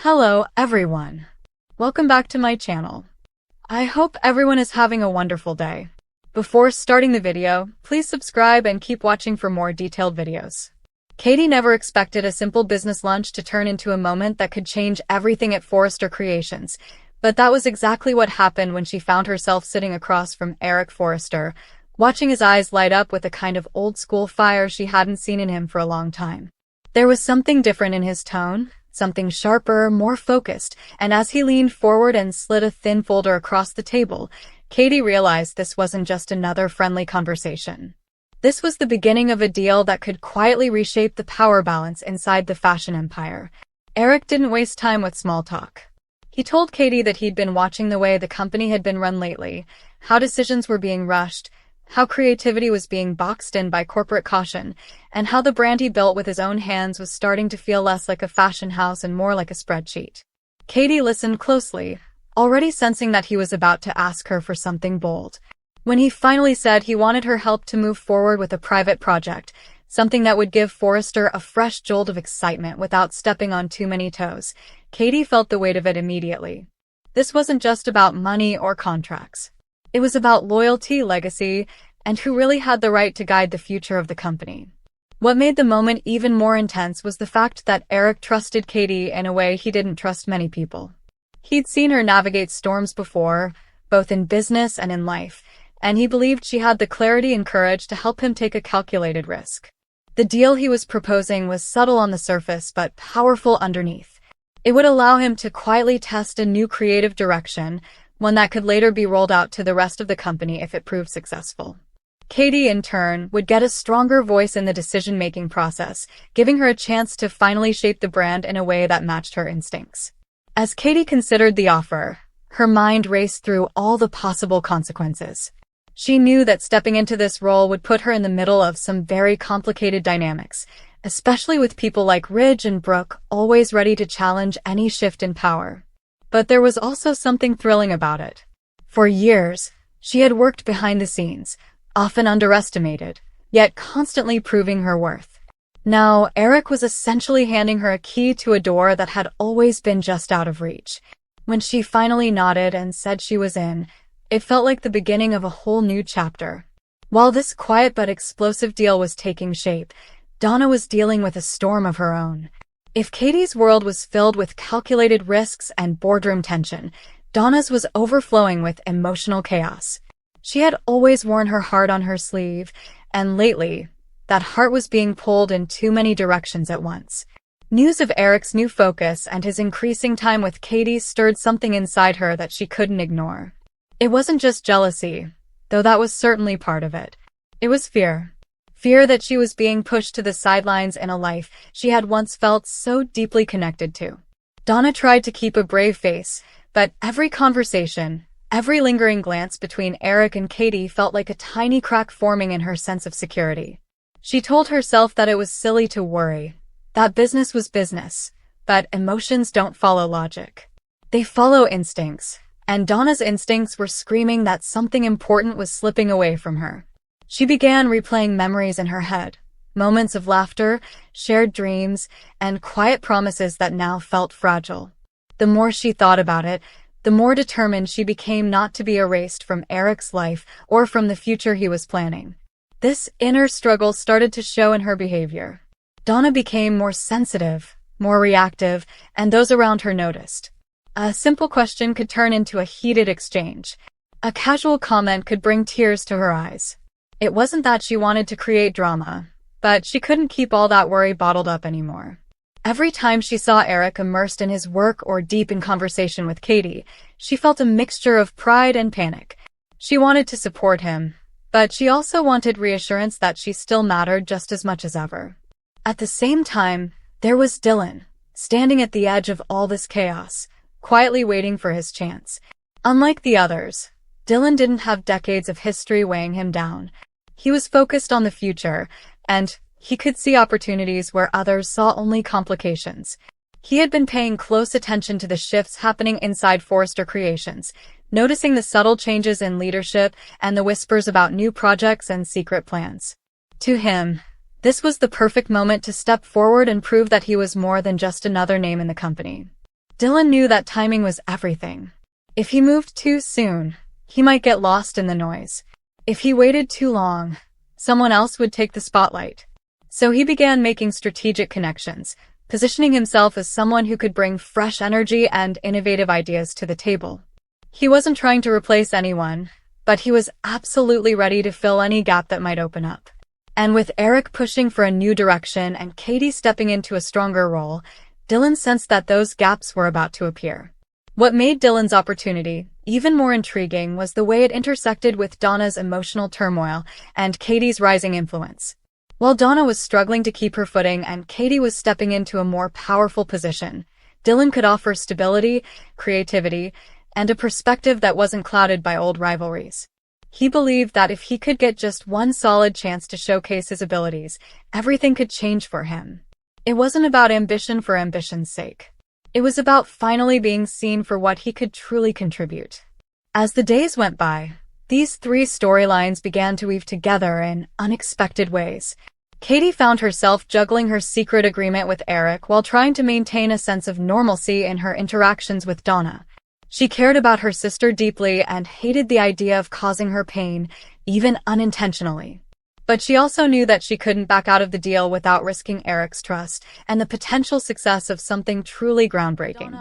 Hello, everyone. Welcome back to my channel. I hope everyone is having a wonderful day. Before starting the video, please subscribe and keep watching for more detailed videos. Katie never expected a simple business lunch to turn into a moment that could change everything at Forrester Creations, but that was exactly what happened when she found herself sitting across from Eric Forrester, watching his eyes light up with a kind of old-school fire she hadn't seen in him for a long time. There was something different in his tone, something sharper, more focused, and as he leaned forward and slid a thin folder across the table, Katie realized this wasn't just another friendly conversation. This was the beginning of a deal that could quietly reshape the power balance inside the fashion empire. Eric didn't waste time with small talk. He told Katie that he'd been watching the way the company had been run lately, how decisions were being rushed, how creativity was being boxed in by corporate caution, and how the brand he built with his own hands was starting to feel less like a fashion house and more like a spreadsheet. Katie listened closely, already sensing that he was about to ask her for something bold. When he finally said he wanted her help to move forward with a private project, something that would give Forrester a fresh jolt of excitement without stepping on too many toes, Katie felt the weight of it immediately. This wasn't just about money or contracts. It was about loyalty, legacy, and who really had the right to guide the future of the company. What made the moment even more intense was the fact that Eric trusted Katie in a way he didn't trust many people. He'd seen her navigate storms before, both in business and in life, and he believed she had the clarity and courage to help him take a calculated risk. The deal he was proposing was subtle on the surface but powerful underneath. It would allow him to quietly test a new creative direction, one that could later be rolled out to the rest of the company if it proved successful. Katie, in turn, would get a stronger voice in the decision-making process, giving her a chance to finally shape the brand in a way that matched her instincts. As Katie considered the offer, her mind raced through all the possible consequences. She knew that stepping into this role would put her in the middle of some very complicated dynamics, especially with people like Ridge and Brooke always ready to challenge any shift in power. But there was also something thrilling about it. For years, she had worked behind the scenes, often underestimated, yet constantly proving her worth. Now, Eric was essentially handing her a key to a door that had always been just out of reach. When she finally nodded and said she was in, it felt like the beginning of a whole new chapter. While this quiet but explosive deal was taking shape, Donna was dealing with a storm of her own. If Katie's world was filled with calculated risks and boardroom tension, Donna's was overflowing with emotional chaos. She had always worn her heart on her sleeve, and lately, that heart was being pulled in too many directions at once. News of Eric's new focus and his increasing time with Katie stirred something inside her that she couldn't ignore. It wasn't just jealousy, though that was certainly part of it. It was fear. Fear that she was being pushed to the sidelines in a life she had once felt so deeply connected to. Donna tried to keep a brave face, but every conversation, every lingering glance between Eric and Katie felt like a tiny crack forming in her sense of security. She told herself that it was silly to worry, that business was business, but emotions don't follow logic. They follow instincts, and Donna's instincts were screaming that something important was slipping away from her. She began replaying memories in her head, moments of laughter, shared dreams, and quiet promises that now felt fragile. The more she thought about it, the more determined she became not to be erased from Eric's life or from the future he was planning. This inner struggle started to show in her behavior. Donna became more sensitive, more reactive, and those around her noticed. A simple question could turn into a heated exchange. A casual comment could bring tears to her eyes. It wasn't that she wanted to create drama, but she couldn't keep all that worry bottled up anymore. Every time she saw Eric immersed in his work or deep in conversation with Katie, she felt a mixture of pride and panic. She wanted to support him, but she also wanted reassurance that she still mattered just as much as ever. At the same time, there was Dylan, standing at the edge of all this chaos, quietly waiting for his chance. Unlike the others, Dylan didn't have decades of history weighing him down. He was focused on the future, and he could see opportunities where others saw only complications. He had been paying close attention to the shifts happening inside Forrester Creations, noticing the subtle changes in leadership and the whispers about new projects and secret plans. To him, this was the perfect moment to step forward and prove that he was more than just another name in the company. Dylan knew that timing was everything. If he moved too soon, he might get lost in the noise. If he waited too long, someone else would take the spotlight. So he began making strategic connections, positioning himself as someone who could bring fresh energy and innovative ideas to the table. He wasn't trying to replace anyone, but he was absolutely ready to fill any gap that might open up. And with Eric pushing for a new direction and Katie stepping into a stronger role, Dylan sensed that those gaps were about to appear. What made Dylan's opportunity even more intriguing was the way it intersected with Donna's emotional turmoil and Katie's rising influence. While Donna was struggling to keep her footing and Katie was stepping into a more powerful position, Dylan could offer stability, creativity, and a perspective that wasn't clouded by old rivalries. He believed that if he could get just one solid chance to showcase his abilities, everything could change for him. It wasn't about ambition for ambition's sake. It was about finally being seen for what he could truly contribute. As the days went by, these three storylines began to weave together in unexpected ways. Katie found herself juggling her secret agreement with Eric while trying to maintain a sense of normalcy in her interactions with Donna. She cared about her sister deeply and hated the idea of causing her pain, even unintentionally. But she also knew that she couldn't back out of the deal without risking Eric's trust and the potential success of something truly groundbreaking.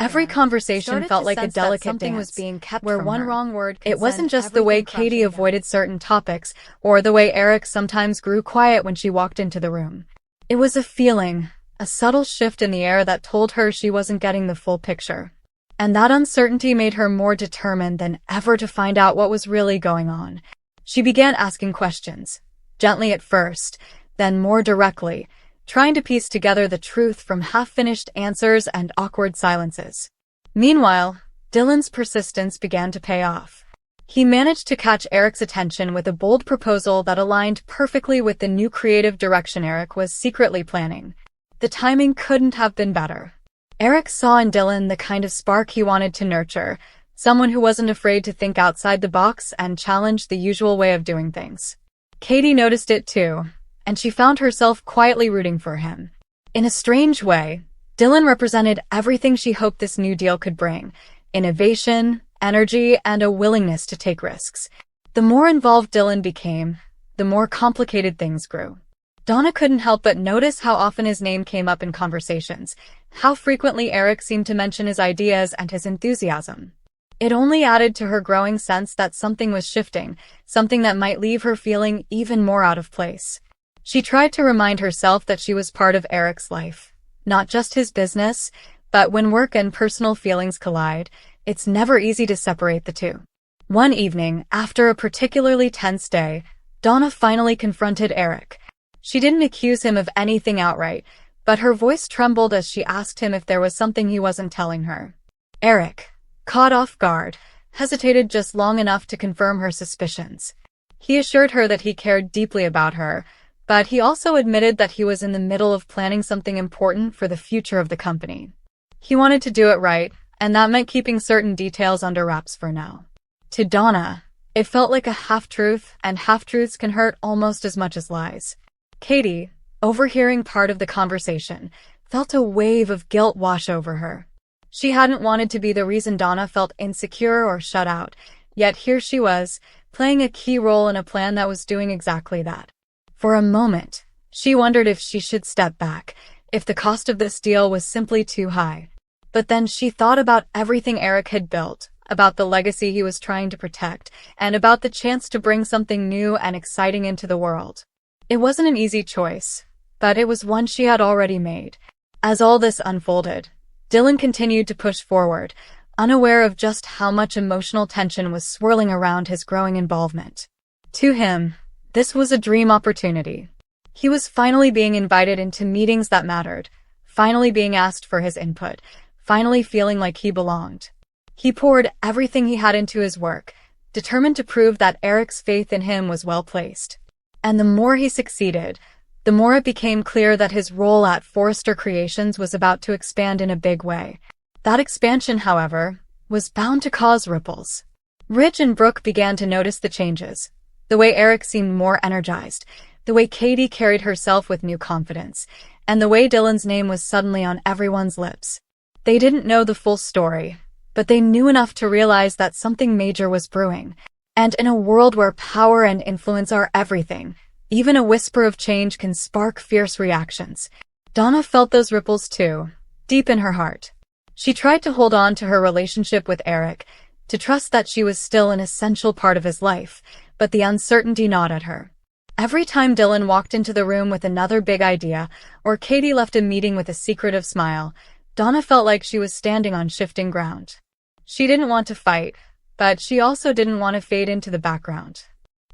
Every conversation felt like a delicate dance, was being kept where one wrong word could. It wasn't just the way Katie avoided certain topics, or the way Eric sometimes grew quiet when she walked into the room. It was a feeling, a subtle shift in the air that told her she wasn't getting the full picture. And that uncertainty made her more determined than ever to find out what was really going on. She began asking questions. Gently at first, then more directly, trying to piece together the truth from half-finished answers and awkward silences. Meanwhile, Dylan's persistence began to pay off. He managed to catch Eric's attention with a bold proposal that aligned perfectly with the new creative direction Eric was secretly planning. The timing couldn't have been better. Eric saw in Dylan the kind of spark he wanted to nurture, someone who wasn't afraid to think outside the box and challenge the usual way of doing things. Katie noticed it too, and she found herself quietly rooting for him. In a strange way, Dylan represented everything she hoped this new deal could bring: innovation, energy, and a willingness to take risks. The more involved Dylan became, the more complicated things grew. Donna couldn't help but notice how often his name came up in conversations, how frequently Eric seemed to mention his ideas and his enthusiasm. It only added to her growing sense that something was shifting, something that might leave her feeling even more out of place. She tried to remind herself that she was part of Eric's life, not just his business, but when work and personal feelings collide, it's never easy to separate the two. One evening, after a particularly tense day, Donna finally confronted Eric. She didn't accuse him of anything outright, but her voice trembled as she asked him if there was something he wasn't telling her. Eric, caught off guard, hesitated just long enough to confirm her suspicions. He assured her that he cared deeply about her, but he also admitted that he was in the middle of planning something important for the future of the company. He wanted to do it right, and that meant keeping certain details under wraps for now. To Donna, it felt like a half-truth, and half-truths can hurt almost as much as lies. Katie, overhearing part of the conversation, felt a wave of guilt wash over her. She hadn't wanted to be the reason Donna felt insecure or shut out, yet here she was, playing a key role in a plan that was doing exactly that. For a moment, she wondered if she should step back, if the cost of this deal was simply too high. But then she thought about everything Eric had built, about the legacy he was trying to protect, and about the chance to bring something new and exciting into the world. It wasn't an easy choice, but it was one she had already made. As all this unfolded, Dylan continued to push forward, unaware of just how much emotional tension was swirling around his growing involvement. To him, this was a dream opportunity. He was finally being invited into meetings that mattered, finally being asked for his input, finally feeling like he belonged. He poured everything he had into his work, determined to prove that Eric's faith in him was well placed. And the more he succeeded, the more it became clear that his role at Forrester Creations was about to expand in a big way. That expansion, however, was bound to cause ripples. Rich and Brooke began to notice the changes. The way Eric seemed more energized, the way Katie carried herself with new confidence, and the way Dylan's name was suddenly on everyone's lips. They didn't know the full story, but they knew enough to realize that something major was brewing. And in a world where power and influence are everything, even a whisper of change can spark fierce reactions. Donna felt those ripples too, deep in her heart. She tried to hold on to her relationship with Eric, to trust that she was still an essential part of his life, but the uncertainty gnawed at her. Every time Dylan walked into the room with another big idea, or Katie left a meeting with a secretive smile, Donna felt like she was standing on shifting ground. She didn't want to fight, but she also didn't want to fade into the background.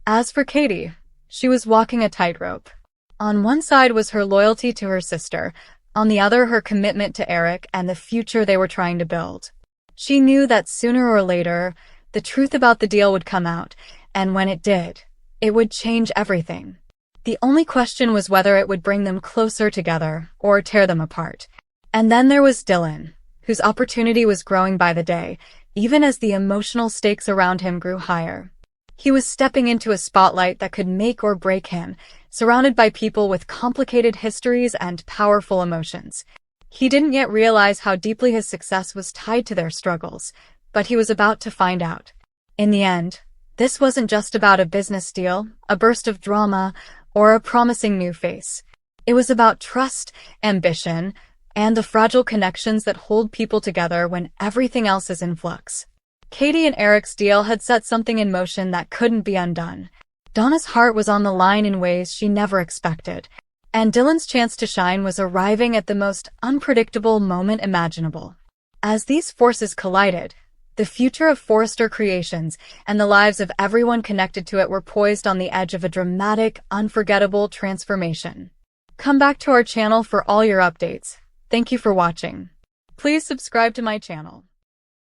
As for Katie, she was walking a tightrope. On one side was her loyalty to her sister, on the other her commitment to Eric and the future they were trying to build. She knew that sooner or later, the truth about the deal would come out, and when it did, it would change everything. The only question was whether it would bring them closer together or tear them apart. And then there was Dylan, whose opportunity was growing by the day, even as the emotional stakes around him grew higher. He was stepping into a spotlight that could make or break him, surrounded by people with complicated histories and powerful emotions. He didn't yet realize how deeply his success was tied to their struggles, but he was about to find out. In the end, this wasn't just about a business deal, a burst of drama, or a promising new face. It was about trust, ambition, and the fragile connections that hold people together when everything else is in flux. Katie and Eric's deal had set something in motion that couldn't be undone. Donna's heart was on the line in ways she never expected, and Dylan's chance to shine was arriving at the most unpredictable moment imaginable. As these forces collided, the future of Forrester Creations and the lives of everyone connected to it were poised on the edge of a dramatic, unforgettable transformation. Come back to our channel for all your updates. Thank you for watching. Please subscribe to my channel.